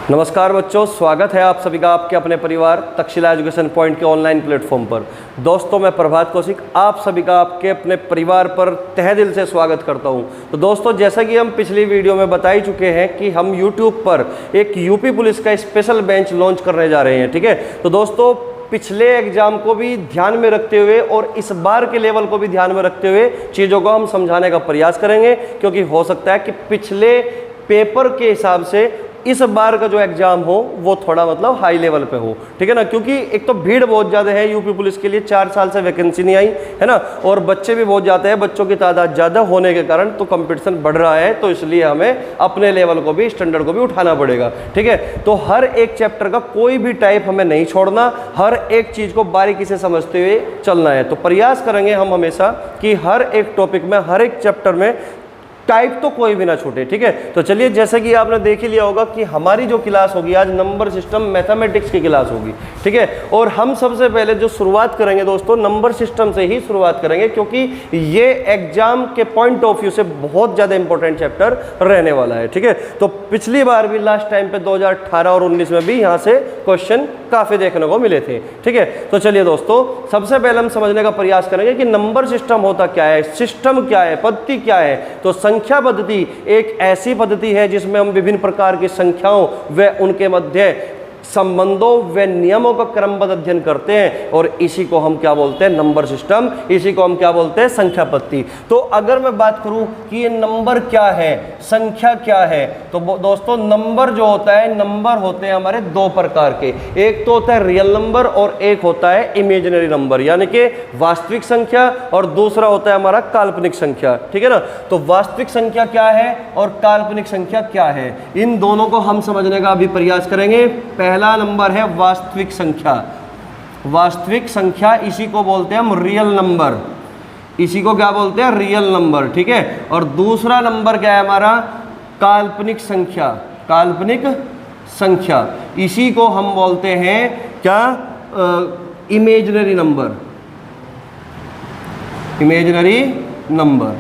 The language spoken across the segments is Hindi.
नमस्कार बच्चों, स्वागत है आप सभी का आपके अपने परिवार तक्षशिला एजुकेशन पॉइंट के ऑनलाइन प्लेटफॉर्म पर। दोस्तों, मैं प्रभात कौशिक आप सभी का आपके अपने परिवार पर तहे दिल से स्वागत करता हूं। तो दोस्तों, जैसा कि हम पिछली वीडियो में बता ही चुके हैं कि हम यूट्यूब पर एक यूपी पुलिस का स्पेशल बेंच लॉन्च करने जा रहे हैं। ठीक है, तो दोस्तों पिछले एग्जाम को भी ध्यान में रखते हुए और इस बार के लेवल को भी ध्यान में रखते हुए चीज़ों को हम समझाने का प्रयास करेंगे, क्योंकि हो सकता है कि पिछले पेपर के हिसाब से इस बार का जो एग्जाम हो वो थोड़ा मतलब हाई लेवल पे हो। ठीक है ना, क्योंकि एक तो भीड़ बहुत ज़्यादा है यूपी पुलिस के लिए, 4 साल से वैकेंसी नहीं आई है ना, और बच्चे भी बहुत जाते हैं, बच्चों की तादाद ज़्यादा होने के कारण तो कंपटीशन बढ़ रहा है, तो इसलिए हमें अपने लेवल को भी, स्टैंडर्ड को भी उठाना पड़ेगा। ठीक है, तो हर एक चैप्टर का कोई भी टाइप हमें नहीं छोड़ना, हर एक चीज़ को बारीकी से समझते हुए चलना है। तो प्रयास करेंगे हम हमेशा कि हर एक टॉपिक में, हर एक चैप्टर में टाइप तो कोई भी ना छूटे। ठीक है, तो चलिए, जैसे कि आपने देख ही लिया होगा कि हमारी जो क्लास होगी आज नंबर सिस्टम मैथमेटिक्स की क्लास होगी। ठीक है, और हम सबसे पहले जो शुरुआत करेंगे दोस्तों नंबर सिस्टम से ही शुरुआत करेंगे, क्योंकि ये एग्जाम के पॉइंट ऑफ व्यू से बहुत ज़्यादा इंपॉर्टेंट चैप्टर रहने वाला है। ठीक है, तो पिछली बार भी लास्ट टाइम पे 2018 और 19 में भी यहाँ से क्वेश्चन काफ़ी देखने को मिले थे। ठीक है, तो चलिए दोस्तों, सबसे पहले हम समझने का प्रयास करेंगे कि नंबर सिस्टम होता क्या है, सिस्टम क्या है, पद्धति क्या है। तो संख्या पद्धति एक ऐसी पद्धति है जिसमें हम विभिन्न प्रकार की संख्याओं व उनके मध्य संबंधों व नियमों का क्रमबद्ध अध्ययन करते हैं, और इसी को हम क्या बोलते हैं, नंबर सिस्टम, इसी को हम क्या बोलते हैं, संख्या पद्धति। तो अगर मैं बात करूं कि ये नंबर क्या है, संख्या क्या है, तो दोस्तों नंबर जो होता है, नंबर होते हैं हमारे दो प्रकार के, एक तो होता है रियल नंबर और एक होता है इमेजिनरी नंबर, यानी कि वास्तविक संख्या, और दूसरा होता है हमारा काल्पनिक संख्या। ठीक है ना, तो वास्तविक संख्या क्या है और काल्पनिक संख्या क्या है, इन दोनों को हम समझने का अभी प्रयास करेंगे। पहला नंबर है वास्तविक संख्या। वास्तविक संख्या इसी को बोलते हैं हम रियल नंबर, इसी को क्या बोलते हैं, रियल नंबर। ठीक है, और दूसरा नंबर क्या है हमारा, काल्पनिक संख्या। काल्पनिक संख्या इसी को हम बोलते हैं क्या, इमेजिनरी नंबर, इमेजिनरी नंबर।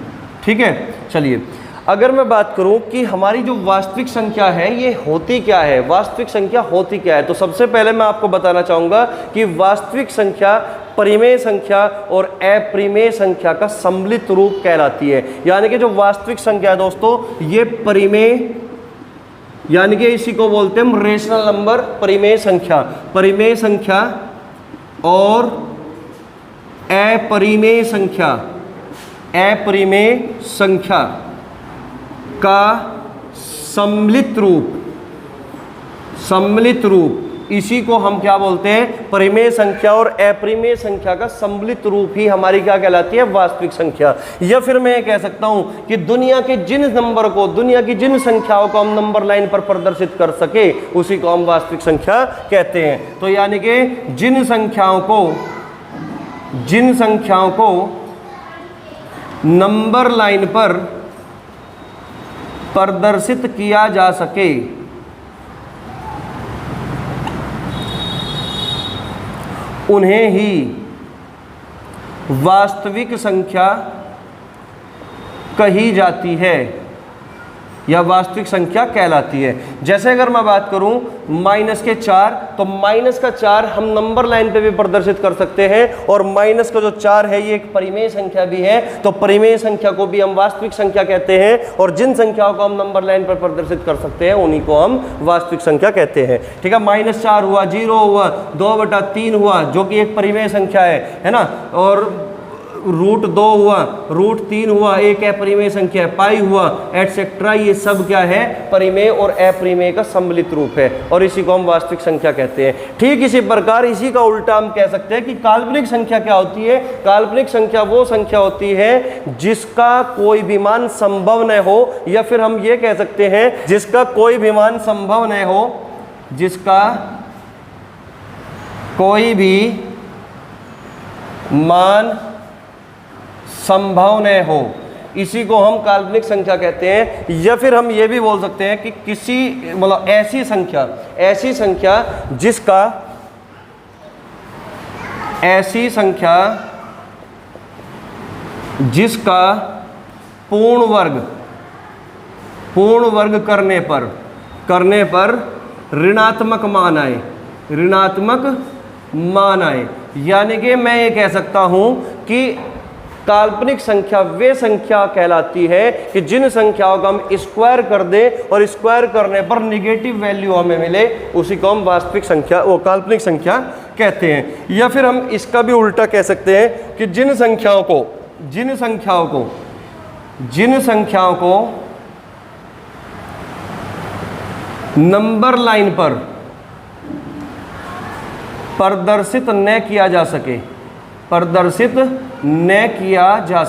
ठीक है, चलिए अगर मैं बात करूं कि हमारी जो वास्तविक संख्या है ये होती क्या है, वास्तविक संख्या होती क्या है, तो सबसे पहले मैं आपको बताना चाहूँगा कि वास्तविक संख्या परिमेय संख्या और अपरिमेय संख्या का सम्मिलित रूप कहलाती है। यानी कि जो वास्तविक संख्या है दोस्तों ये परिमेय, यानी कि इसी को बोलते हैं हम रेशनल नंबर, परिमेय संख्या, परिमेय संख्या और अपरिमेय संख्या, अपरिमेय संख्या का सम्मिलित रूप, सम्मिलित रूप, इसी को हम क्या बोलते हैं, परिमेय संख्या और अपरिमेय संख्या का सम्मिलित रूप ही हमारी क्या कहलाती है, वास्तविक संख्या। या फिर मैं कह सकता हूं कि दुनिया के जिन नंबर को, दुनिया की जिन संख्याओं को हम नंबर लाइन पर प्रदर्शित कर सके उसी को हम वास्तविक संख्या कहते हैं। तो यानी कि जिन संख्याओं को नंबर लाइन पर प्रदर्शित किया जा सके उन्हें ही वास्तविक संख्या कही जाती है या वास्तविक संख्या कहलाती है। जैसे अगर मैं बात करूं माइनस के 4, तो माइनस का 4 हम नंबर लाइन पे भी प्रदर्शित कर सकते हैं, और माइनस का जो 4 है ये एक परिमेय संख्या भी है, तो परिमेय संख्या को भी हम वास्तविक संख्या कहते हैं, और जिन संख्याओं को हम नंबर लाइन पर प्रदर्शित कर सकते हैं उन्हीं को हम वास्तविक संख्या कहते हैं। ठीक है, -4 हुआ, 0 हुआ, 2/3 हुआ जो कि एक परिमेय संख्या है ना, और √2 हुआ, √3 हुआ, एक अपरिमेय संख्या है, पाई हुआ, एटसेट्रा, ये सब क्या है, परिमेय और अपरिमेय का सम्मिलित रूप है, और इसी को हम वास्तविक संख्या कहते हैं। ठीक इसी प्रकार इसी का उल्टा हम कह सकते हैं कि काल्पनिक संख्या क्या होती है। काल्पनिक संख्या वो संख्या होती है जिसका कोई भी मान संभव न हो, या फिर हम ये कह सकते हैं जिसका कोई भी मान संभव न हो, जिसका कोई भी मान संभव न हो, इसी को हम काल्पनिक संख्या कहते हैं। या फिर हम ये भी बोल सकते हैं कि किसी मतलब ऐसी संख्या जिसका पूर्ण वर्ग करने पर ऋणात्मक मान आए, ऋणात्मक मान आए। यानी कि मैं ये कह सकता हूं कि काल्पनिक संख्या वे संख्या कहलाती है कि जिन संख्याओं को हम स्क्वायर कर दें और स्क्वायर करने पर निगेटिव वैल्यू हमें मिले, उसी को हम वास्तविक संख्या, वो काल्पनिक संख्या कहते हैं। या फिर हम इसका भी उल्टा कह सकते हैं कि जिन संख्याओं को नंबर लाइन पर प्रदर्शित न किया जा सके, प्रदर्शित न किया जा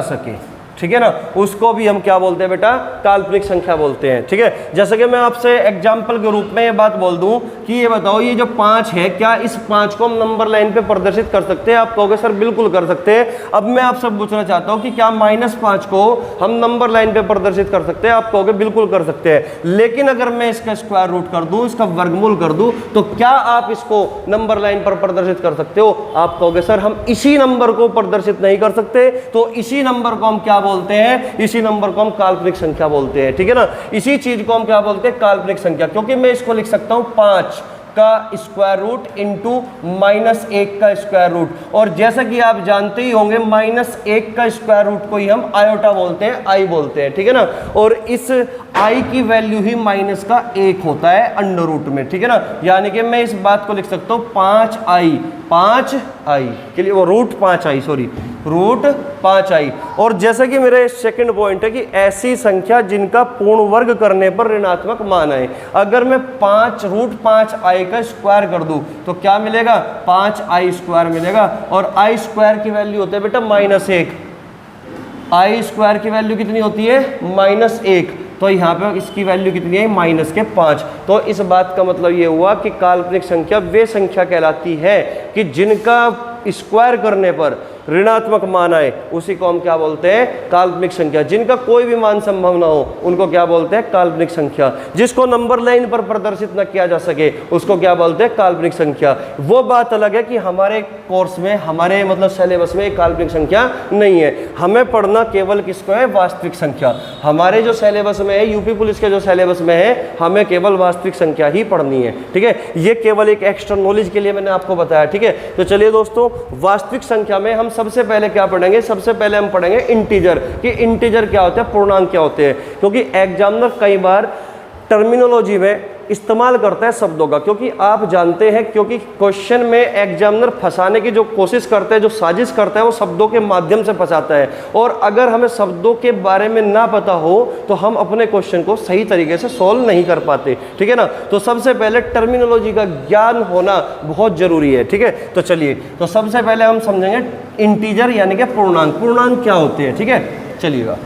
सके, ठीक है ना, उसको भी हम क्या बोलते हैं बेटा, काल्पनिक संख्या बोलते हैं। ठीक है, जैसे कि मैं आपसे एग्जाम्पल के रूप में ये बात बोल दूं कि ये बताओ, ये जो 5 है, क्या इस 5 को हम नंबर लाइन पे प्रदर्शित कर सकते हैं? आप कहोगे सर बिल्कुल कर सकते हैं। अब मैं आपसे पूछना चाहता हूं कि क्या -5 को हम नंबर लाइन पे प्रदर्शित कर सकते हैं? आप कहोगे बिल्कुल कर सकते हैं। लेकिन अगर मैं इसका स्क्वायर रूट कर दूं, इसका वर्गमूल कर दूं, तो क्या आप इसको नंबर लाइन पर प्रदर्शित कर सकते हो? आप कहोगे सर हम इसी नंबर को प्रदर्शित नहीं कर सकते, तो इसी नंबर को हम क्या बोलते हैं? इसी नंबर को हम काल्पनिक संख्या बोलते हैं। ठीक है ना, इसी चीज को हम क्या बोलते हैं? काल्पनिक संख्या। क्योंकि मैं इसको लिख सकता हूं 5 का स्क्वायर रूट इंटू -1 का स्क्वायर रूट, और जैसा कि आप जानते ही होंगे -1 का स्क्वायर रूट को ही हम आयोटा बोलते हैं, आई बोलते हैं। ठीक है ना, और इस आई की वैल्यू ही -1 होता है अंडर रूट में। ठीक है ना, यानी कि मैं इस बात को लिख सकता हूँ 5i के लिए, वो रूट 5i। और जैसा कि मेरा सेकंड पॉइंट है कि ऐसी संख्या जिनका पूर्ण वर्ग करने पर ऋणात्मक मान आए। अगर मैं √5i का स्क्वायर कर दूं तो क्या मिलेगा? 5i² मिलेगा, और i स्क्वायर की वैल्यू होता है बेटा -1। i स्क्वायर की वैल्यू कितनी होती है? -1। तो यहाँ पे इसकी वैल्यू कितनी है? -5। तो इस बात का मतलब ये हुआ कि काल्पनिक संख्या वे संख्या कहलाती है कि जिनका स्क्वायर करने पर ऋणात्मक मान आए, उसी को हम क्या बोलते हैं? काल्पनिक संख्या। जिनका कोई भी मान संभव ना हो, उनको क्या बोलते हैं? काल्पनिक संख्या। जिसको नंबर लाइन पर प्रदर्शित न किया जा सके, उसको क्या बोलते हैं? काल्पनिक संख्या। वो बात अलग है कि हमारे कोर्स में, हमारे मतलब सिलेबस में एक काल्पनिक संख्या नहीं है। हमें पढ़ना केवल किसको है? वास्तविक संख्या। हमारे जो सिलेबस में है, यूपी पुलिस के जो सिलेबस में है, हमें केवल वास्तविक संख्या ही पढ़नी है। ठीक है, ये केवल एक एक्स्ट्रा नॉलेज के लिए मैंने आपको बताया। ठीक है, तो चलिए दोस्तों, वास्तविक संख्या में हम सबसे पहले क्या पढ़ेंगे? सबसे पहले हम पढ़ेंगे इंटीजर, कि इंटीजर क्या होता है, पूर्णांक क्या होते हैं। क्योंकि एग्जामिनर कई बार टर्मिनोलॉजी में इस्तेमाल करता है शब्दों का, क्योंकि आप जानते हैं, क्योंकि क्वेश्चन में एग्जामिनर फंसाने की जो कोशिश करता है, जो साजिश करता है, वो शब्दों के माध्यम से फंसाता है। और अगर हमें शब्दों के बारे में ना पता हो तो हम अपने क्वेश्चन को सही तरीके से सॉल्व नहीं कर पाते। ठीक है ना, तो सबसे पहले टर्मिनोलॉजी का ज्ञान होना बहुत जरूरी है। ठीक है, तो चलिए, तो सबसे पहले हम समझेंगे इंटीजर यानी कि पूर्णांक। पूर्णांक क्या होते हैं? ठीक है, चलिएगा।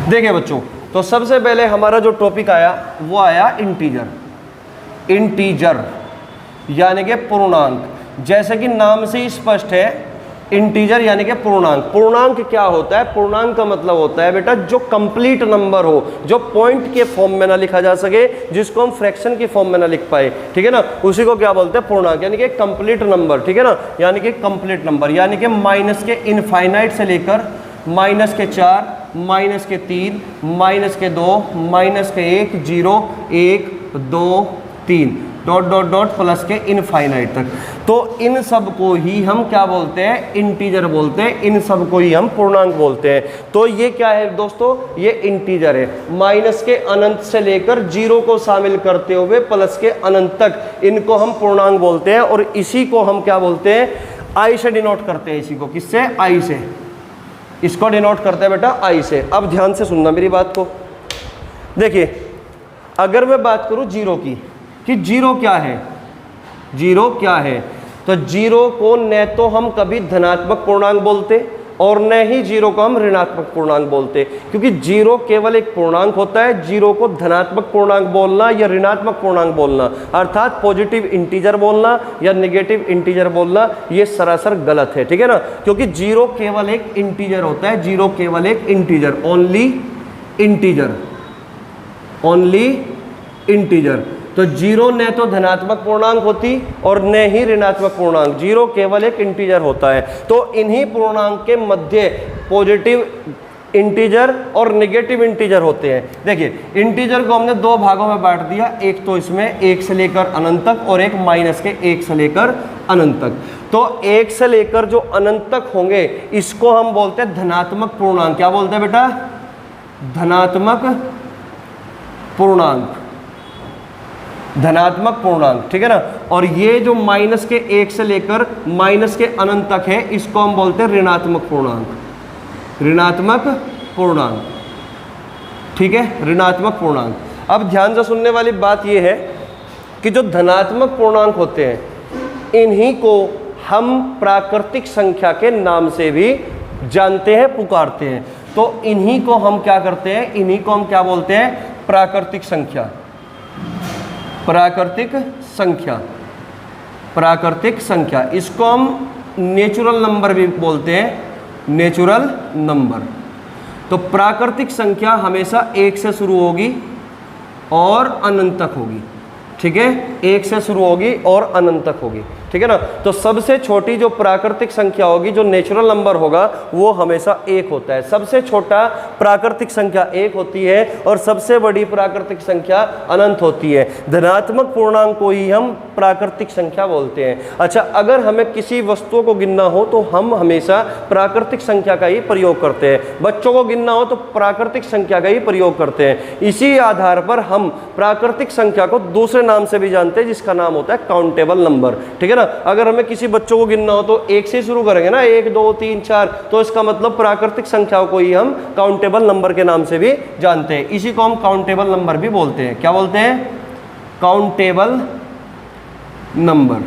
देखिए बच्चों, तो सबसे पहले हमारा जो टॉपिक आया वो आया इंटीजर। इंटीजर यानी कि पूर्णांक। जैसे कि नाम से ही स्पष्ट है, इंटीजर यानी कि पूर्णांक। पूर्णांक क्या होता है? पूर्णांक का मतलब होता है बेटा जो कंप्लीट नंबर हो, जो पॉइंट के फॉर्म में ना लिखा जा सके, जिसको हम फ्रैक्शन के फॉर्म में ना लिख पाए। ठीक है ना, उसी को क्या बोलते हैं? पूर्णांक, यानी कि कंप्लीट नंबर। ठीक है ना, यानी कि कंप्लीट नंबर, यानी कि माइनस के इनफाइनाइट से लेकर -4, -3, -2, -1, 0, 1, 2, 3 डॉट प्लस के इनफाइनाइट तक। तो इन सब को ही हम क्या बोलते हैं? इंटीजर बोलते हैं। इन सब को ही हम पूर्णांक बोलते हैं। तो ये क्या है दोस्तों? ये इंटीजर है। माइनस के अनंत से लेकर 0 को शामिल करते हुए प्लस के अनंत तक, इनको हम पूर्णांक बोलते हैं। और इसी को हम क्या बोलते हैं? आई से डिनोट करते हैं। इसी को किससे? आई से। इसको डिनोट करते हैं बेटा आई से। अब ध्यान से सुनना मेरी बात को। देखिए, अगर मैं बात करूं जीरो की, कि जीरो क्या है? जीरो क्या है? तो जीरो को न तो हम कभी धनात्मक पूर्णांक बोलते और न ही जीरो को हम ऋणात्मक पूर्णांक बोलते, क्योंकि जीरो केवल एक पूर्णांक होता है। जीरो को धनात्मक पूर्णांक बोलना या ऋणात्मक पूर्णांक बोलना, अर्थात पॉजिटिव इंटीजर बोलना या नेगेटिव इंटीजर बोलना, ये सरासर गलत है। ठीक है ना, क्योंकि जीरो केवल एक इंटीजर होता है। जीरो केवल एक integer, only integer, only integer. तो जीरो न तो धनात्मक पूर्णांक होती और न ही ऋणात्मक पूर्णांक, जीरो केवल एक इंटीजर होता है। तो इन्हीं पूर्णांक के मध्य पॉजिटिव इंटीजर और नेगेटिव इंटीजर होते हैं। देखिए इंटीजर को हमने दो भागों में बांट दिया, एक तो इसमें 1 से लेकर अनंत तक और एक माइनस के 1 से लेकर अनंत तक। तो 1 से लेकर जो अनंत तक होंगे इसको हम बोलते हैं धनात्मक पूर्णांक। क्या बोलते हैं बेटा? धनात्मक पूर्णांक, धनात्मक पूर्णांक, ठीक है ना। और ये जो माइनस के 1 से लेकर माइनस के अनंत तक है इसको हम बोलते हैं ऋणात्मक पूर्णांक, ऋणात्मक पूर्णांक, ठीक है, ऋणात्मक पूर्णांक। अब ध्यान से सुनने वाली बात यह है कि जो धनात्मक पूर्णांक होते हैं इन्हीं को हम प्राकृतिक संख्या के नाम से भी जानते हैं, पुकारते हैं। तो इन्हीं को हम क्या करते हैं, इन्हीं को हम क्या बोलते हैं? प्राकृतिक संख्या, प्राकृतिक संख्या, प्राकृतिक संख्या। इसको हम नेचुरल नंबर भी बोलते हैं, नेचुरल नंबर। तो प्राकृतिक संख्या हमेशा 1 से शुरू होगी और अनंत तक होगी, ठीक है, 1 से शुरू होगी और अनंत तक होगी, ठीक है ना। तो सबसे छोटी जो प्राकृतिक संख्या होगी, जो नेचुरल नंबर होगा, वो हमेशा 1 होता है। सबसे छोटा प्राकृतिक संख्या 1 होती है और सबसे बड़ी प्राकृतिक संख्या अनंत होती है। धनात्मक पूर्णांक को ही हम प्राकृतिक संख्या बोलते हैं। अच्छा, अगर हमें किसी वस्तु को गिनना हो तो हम हमेशा प्राकृतिक संख्या का ही प्रयोग करते हैं। बच्चों को गिनना हो तो प्राकृतिक संख्या का ही प्रयोग करते हैं। इसी आधार पर हम प्राकृतिक संख्या को दूसरे नाम से भी जानते हैं जिसका नाम होता है काउंटेबल नंबर, ठीक है ना। अगर हमें किसी बच्चों को गिनना हो तो 1 से शुरू करेंगे ना, 1 2 3 4, तो इसका मतलब प्राकृतिक संख्याओं को ही हम काउंटेबल नंबर के नाम से भी जानते हैं। इसी को हम काउंटेबल नंबर भी बोलते हैं। क्या बोलते हैं? Countable number.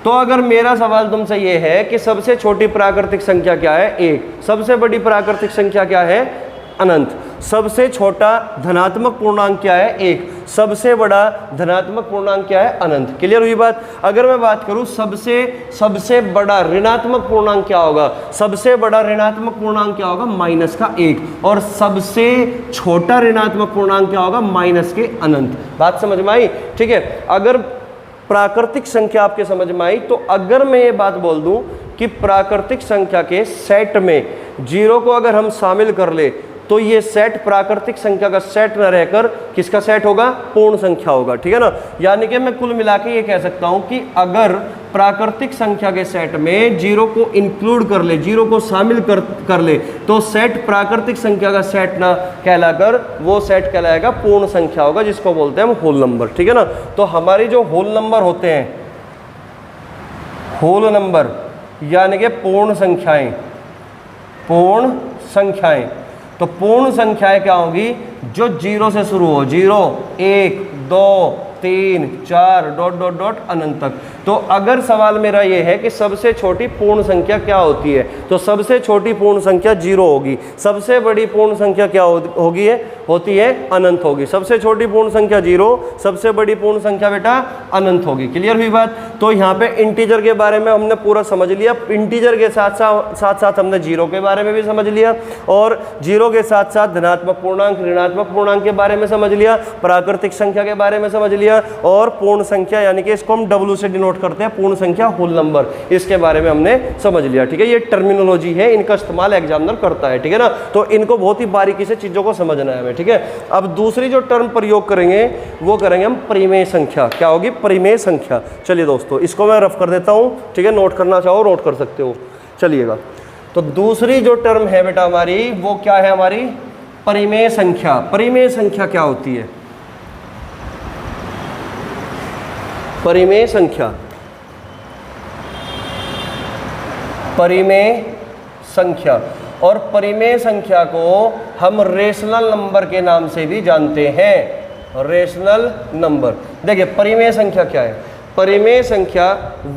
तो अगर मेरा सवाल तुमसे ये है कि सबसे छोटी प्राकृतिक संख्या क्या है? 1। सबसे बड़ी प्राकृतिक संख्या क्या है? अनंत। सबसे छोटा धनात्मक पूर्णांक क्या है? 1। सबसे बड़ा धनात्मक पूर्णांक क्या है? अनंत। क्लियर हुई बात? अगर मैं बात करूं सबसे बड़ा ऋणात्मक पूर्णांक क्या होगा? सबसे बड़ा ऋणात्मक पूर्णांक क्या होगा? माइनस का 1। और सबसे छोटा ऋणात्मक पूर्णांक क्या होगा? माइनस के अनंत। बात समझ में आई? ठीक है। अगर प्राकृतिक संख्या आपके समझ में आई तो अगर मैं ये बात बोल दूं कि प्राकृतिक संख्या के सेट में 0 को अगर हम शामिल कर ले तो ये सेट प्राकृतिक संख्या का सेट न रहकर किसका सेट होगा? पूर्ण संख्या होगा, ठीक है ना। यानी कि मैं कुल मिला के ये कह सकता हूं कि अगर प्राकृतिक संख्या के सेट में 0 को इंक्लूड कर ले, 0 को शामिल कर ले, तो सेट प्राकृतिक संख्या का सेट ना कहलाकर वो सेट कहलाएगा पूर्ण संख्या होगा, जिसको बोलते हैं हम होल नंबर, ठीक है ना। तो हमारी जो होल नंबर होते हैं, होल नंबर यानी कि पूर्ण संख्याएं, पूर्ण संख्याएं, तो पूर्ण संख्याएं क्या होगी? जो 0 से शुरू हो, 0 1 2 3 4 डॉट डॉट डॉट अनंत तक। तो अगर सवाल मेरा ये है कि सबसे छोटी पूर्ण संख्या क्या होती है, तो सबसे छोटी पूर्ण संख्या 0 होगी। सबसे बड़ी पूर्ण संख्या क्या होती है? अनंत होगी। सबसे छोटी पूर्ण संख्या 0, सबसे बड़ी पूर्ण संख्या बेटा अनंत होगी। क्लियर हुई बात? तो यहाँ पे इंटीजर के बारे में हमने पूरा समझ लिया। इंटीजर के साथ साथ हमने 0 के बारे में भी समझ लिया और 0 के साथ साथ धनात्मक पूर्णांक, ऋणात्मक पूर्णांक के बारे में समझ लिया, प्राकृतिक संख्या के बारे में समझ लिया और पूर्ण संख्या यानी कि इसको हम W से डिनोट करते हैं, पूर्ण संख्या होल नंबर, इसके बारे में हमने समझ लिया, ठीक है। ये टर्मिनोलॉजी है, इनका इस्तेमाल एग्जामिनर करता है, ठीक है ना। तो इनको बहुत ही बारीकी से चीजों को समझना है हमें, ठीक है। अब दूसरी जो टर्म प्रयोग करेंगे वो करेंगे हम परिमेय संख्या। क्या होगी? परिमेय संख्या। चलिए दोस्तों, इसको मैं रफ कर देता हूं, ठीक है। नोट करना चाहो नोट कर सकते हो। चलिएगा, तो दूसरी जो टर्म है बेटा हमारी, वो क्या है? हमारी परिमेय संख्या। परिमेय संख्या क्या होती है? परिमेय संख्या, परिमेय संख्या, और परिमेय संख्या को हम रेशनल नंबर के नाम से भी जानते हैं। Rational number. देखिए परिमेय संख्या क्या है? परिमेय संख्या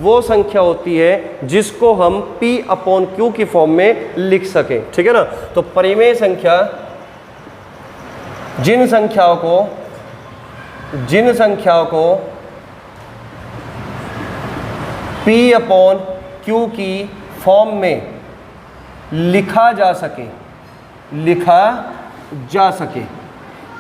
वो संख्या होती है जिसको हम P/Q की फॉर्म में लिख सकें, ठीक है ना। तो परिमेय संख्या जिन संख्याओं को P/Q की फॉर्म में लिखा जा सके,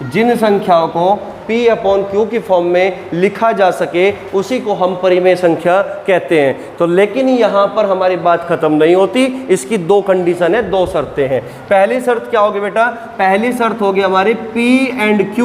जिन संख्याओं को P अपॉन Q की फॉर्म में लिखा जा सके उसी को हम परिमेय संख्या कहते हैं। तो लेकिन यहाँ पर हमारी बात खत्म नहीं होती, इसकी दो कंडीशन है, दो शर्तें हैं। पहली शर्त क्या होगी बेटा? पहली शर्त होगी हमारी P and Q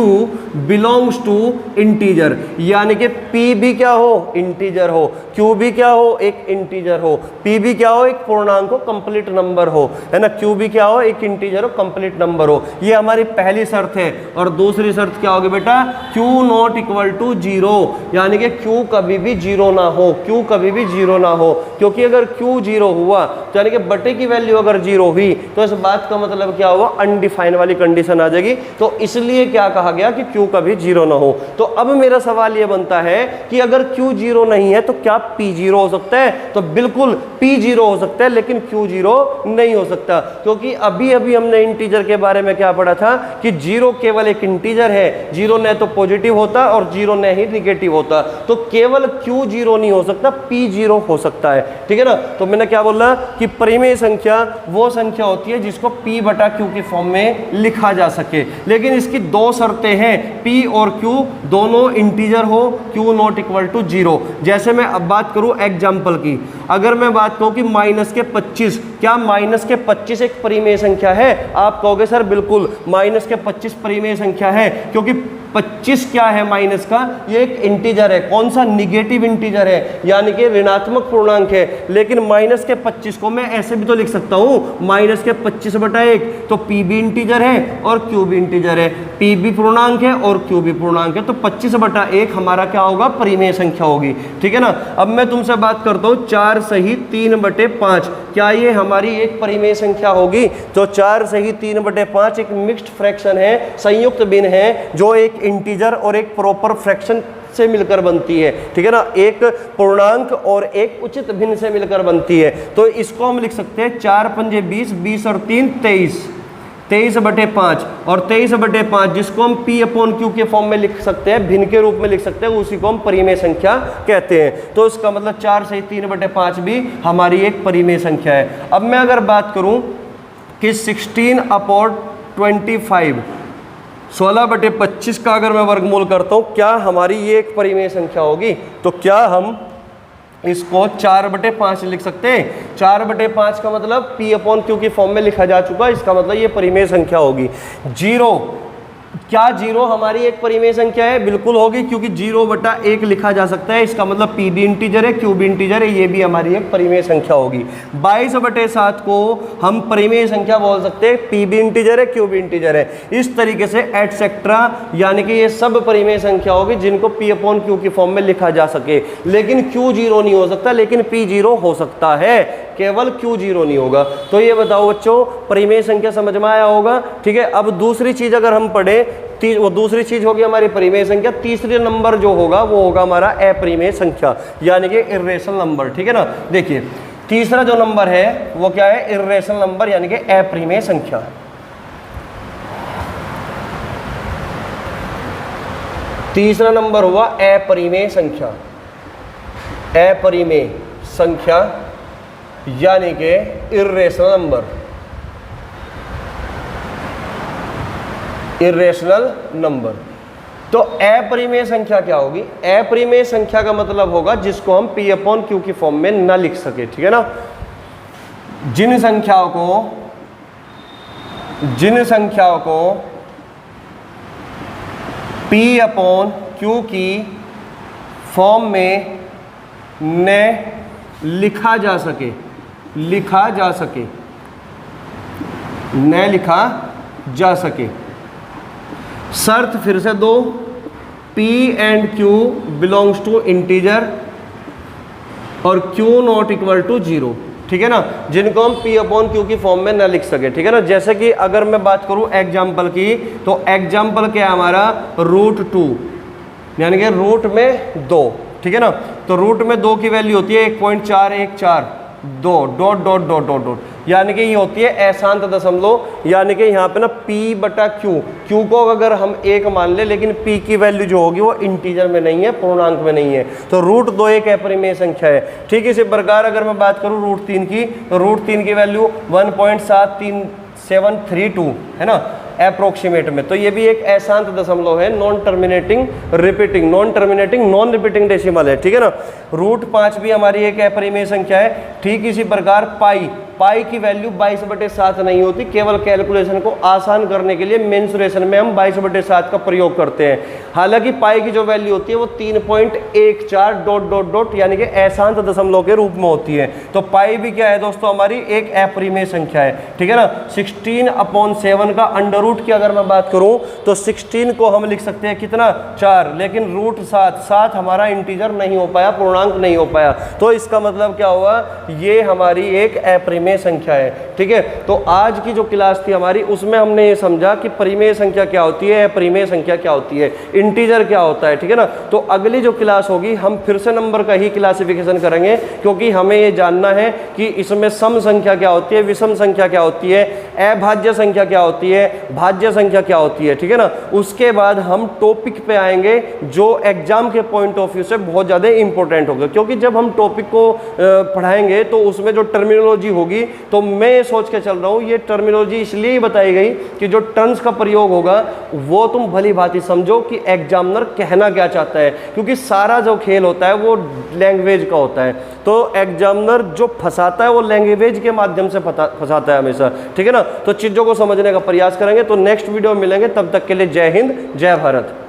belongs to integer, यानी कि P भी क्या हो? इंटीजर हो, Q भी क्या हो? एक इंटीजर हो, P भी क्या हो? एक पूर्णांक हो, कंप्लीट नंबर हो, है ना। Q भी क्या हो? एक इंटीजर हो, कंप्लीट नंबर हो। ये हमारी पहली शर्त है। और दूसरी शर्त क्या होगी बेटा? Q नॉट इक्वल टू 0, यानी कि Q कभी भी 0 ना हो, Q कभी भी 0 ना हो। क्योंकि अगर Q 0 हुआ तो यानी कि बटे की वैल्यू अगर 0 हुई तो इस बात का मतलब क्या हुआ? अनडिफाइन वाली कंडीशन आ जाएगी। तो इसलिए क्या कहा गया कि Q कभी 0 ना हो। तो अब मेरा सवाल ये बनता है कि अगर Q 0 नहीं है तो क्या P 0 हो सकता है? तो बिल्कुल P 0 हो सकता है, लेकिन Q 0 नहीं हो सकता। क्योंकि अभी अभी हमने इंटीजर के बारे में क्या पढ़ा था कि 0 केवल एक इंटीजर है, 0 न तो पॉजिटिव होता और 0 न ही निगेटिव होता। तो केवल Q 0 नहीं हो सकता, P 0 हो सकता है, ठीक है ना। तो मैंने क्या बोला कि परिमेय संख्या वो संख्या होती है जिसको P बटा Q की फॉर्म में लिखा जा सके। लेकिन इसकी दो शर्तें हैं, P और Q दोनों इंटीजर हो, Q नॉट इक्वल टू 0। जैसे मैं अब बात करूं एग्जाम्पल की, अगर मैं बात कहूं कि माइनस के 25, क्या माइनस के 25 एक परिमेय संख्या है? आप कहोगे सर बिल्कुल माइनस के 25 परिमेय संख्या है, क्योंकि 25 क्या है माइनस का? ये एक इंटीजर है। कौन सा? निगेटिव इंटीजर है, यानी कि ऋणात्मक पूर्णांक है। लेकिन माइनस के 25 को मैं ऐसे भी तो लिख सकता हूं, माइनस के 25 बटा 1, तो P भी इंटीजर है और Q भी इंटीजर है, P भी पूर्णांक है और Q भी पूर्णांक है। तो 25 बटा 1 हमारा क्या होगा? परिमेय संख्या होगी, ठीक है ना। अब मैं तुमसे बात करता हूं 4 सही 3 बटे 5, क्या ये हमारी एक परिमेय संख्या होगी? तो 4 सही 3 बटे 5 एक मिक्स्ड फ्रैक्शन है, संयुक्त भिन्न है, जो एक इंटीजर और एक प्रॉपर फ्रैक्शन से मिलकर बनती है, ठीक है ना। एक पूर्णांक और एक उचित भिन्न से मिलकर बनती है। तो इसको हम लिख सकते हैं 4 पंजे 20, 20 और 3 23, 23 बटे 5, और 23 बटे 5 जिसको हम P अपॉन Q के फॉर्म में लिख सकते हैं, भिन्न के रूप में लिख सकते हैं, उसी को हम परिमेय संख्या कहते हैं। तो इसका मतलब 4 से 3 बटे 5 भी हमारी एक परिमेय संख्या है। अब मैं अगर बात करूं कि 16 अपॉन 25, 16 बटे 25 का अगर मैं वर्गमूल करता हूं, क्या हमारी ये एक परिमेय संख्या होगी? तो क्या हम इसको 4 बटे 5 लिख सकते हैं? 4 बटे 5 का मतलब P अपॉन Q की फॉर्म में लिखा जा चुका, इसका मतलब ये परिमेय संख्या होगी। 0, क्या 0 हमारी एक परिमेय संख्या है? बिल्कुल होगी, क्योंकि 0 बटा 1 लिखा जा सकता है। इसका मतलब P भी इंटीजर है, Q भी इंटीजर है, ये भी हमारी एक परिमेय संख्या होगी। 22 बटे 7 को हम परिमेय संख्या बोल सकते हैं, P भी इंटीजर है, Q भी इंटीजर है। इस तरीके से एटसेट्रा, यानी कि ये सब परिमेय संख्या होगी जिनको P अपॉन Q की फॉर्म में लिखा जा सके। लेकिन Q 0 नहीं हो सकता, लेकिन P 0 हो सकता है, केवल Q 0 नहीं होगा। तो ये बताओ बच्चों, परिमेय संख्या समझ में आया होगा, ठीक है। अब दूसरी चीज अगर हम पढ़े, वो दूसरी चीज होगी हमारी परिमेय संख्या। तीसरी नंबर जो होगा वो होगा हमारा अपरिमेय संख्या, यानी कि इर्रेशनल नंबर, ठीक है ना। देखिए तीसरा जो नंबर है वो क्या है? इर्रेशनल नंबर, यानी कि अपरिमेय संख्या। तीसरा नंबर हुआ अपरिमेय संख्या, अपरिमेय संख्या यानी कि इर्रेशनल नंबर, इर्रेशनल नंबर। तो अपरिमेय संख्या क्या होगी? अपरिमेय संख्या का मतलब होगा जिसको हम P अपॉन Q की फॉर्म में ना लिख सके, ठीक है ना। जिन संख्याओं को P अपॉन Q की फॉर्म में न लिखा जा सके, न लिखा जा सके। शर्त फिर से दो, P and Q belongs to integer और Q नॉट इक्वल टू 0, ठीक है ना। जिनको हम P अपॉन Q की फॉर्म में ना लिख सके, ठीक है ना। जैसे कि अगर मैं बात करूं एग्जाम्पल की, तो एग्जाम्पल क्या है हमारा? √2, यानी कि रूट में 2, ठीक है ना। तो रूट में 2 की वैल्यू होती है 1.414 2 dot dot dot dot dot, यानी कि ये होती है अशांत दशमलव, यानी कि यहाँ पे ना P बटा Q को अगर हम 1 मान ले, लेकिन P की वैल्यू जो होगी वो इंटीजर में नहीं है, पूर्णांक में नहीं है, तो √2 एक अपरिमेय संख्या है। ठीक इसी प्रकार अगर मैं बात करूँ √3 की, तो √3 की वैल्यू 1.73732 है ना। अप्रोक्सीमेट में। तो ये भी एक अशांत दशमलव है, non terminating repeating, non terminating non repeating decimal है, ठीक है ना। √5 भी हमारी एक अपरिमेय संख्या है। ठीक इसी प्रकार पाई की वैल्यू 22/7 नहीं होती, केवल कैलकुलेशन को आसान करने के लिए मेंसुरेशन में हम 22/7 का प्रयोग करते हैं। हालांकि पाई की जो वैल्यू होती है वो 3.14 ... यानी कि अशांत दशमलव के रूप में होती है। तो पाई भी क्या है दोस्तों, हमारी एक अपरिमेय संख्या है, ठीक है ना। 16/7 का अंडर रूट की अगर मैं बात करूं तो 16 को हम लिख सकते हैं कितना, 4, लेकिन √7 हमारा इंटीजर नहीं हो पाया, पूर्णांक नहीं हो पाया। तो इसका मतलब क्या हुआ, ये हमारी एक अपरिमेय संख्या है, ठीक है। तो आज की जो क्लास थी हमारी, उसमें हमने ये समझा कि परिमेय संख्या क्या होती है, अपरिमेय संख्या क्या होती है, इंटीजर क्या होता है, ठीक है ना। तो अगली जो क्लास होगी हम फिर से नंबर का ही क्लासिफिकेशन करेंगे, क्योंकि हमें ये जानना है कि इसमें सम संख्या क्या होती है, विषम संख्या क्या होती है, अभाज्य संख्या क्या होती है, भाज्य संख्या क्या होती है, ठीक है ना। उसके बाद हम टॉपिक पे आएंगे जो एग्जाम के पॉइंट ऑफ व्यू से बहुत ज़्यादा इंपॉर्टेंट होगा, क्योंकि जब हम टॉपिक को पढ़ाएंगे तो उसमें जो टर्मिनोलॉजी होगी, तो मैं ये सोच के चल रहा हूं ये टर्मिनोलॉजी इसलिए ही बताई गई कि जो टर्म्स का प्रयोग होगा वो तुम भली भांति समझो कि एग्जामिनर कहना क्या चाहता है, क्योंकि सारा जो खेल होता है वो लैंग्वेज का होता है। तो एग्जामिनर जो फंसाता है वो लैंग्वेज के माध्यम से फंसाता है हमेशा, ठीक है ना। तो चीज़ों को समझने का प्रयास करेंगे। तो नेक्स्ट वीडियो में मिलेंगे, तब तक के लिए जय हिंद, जय भारत।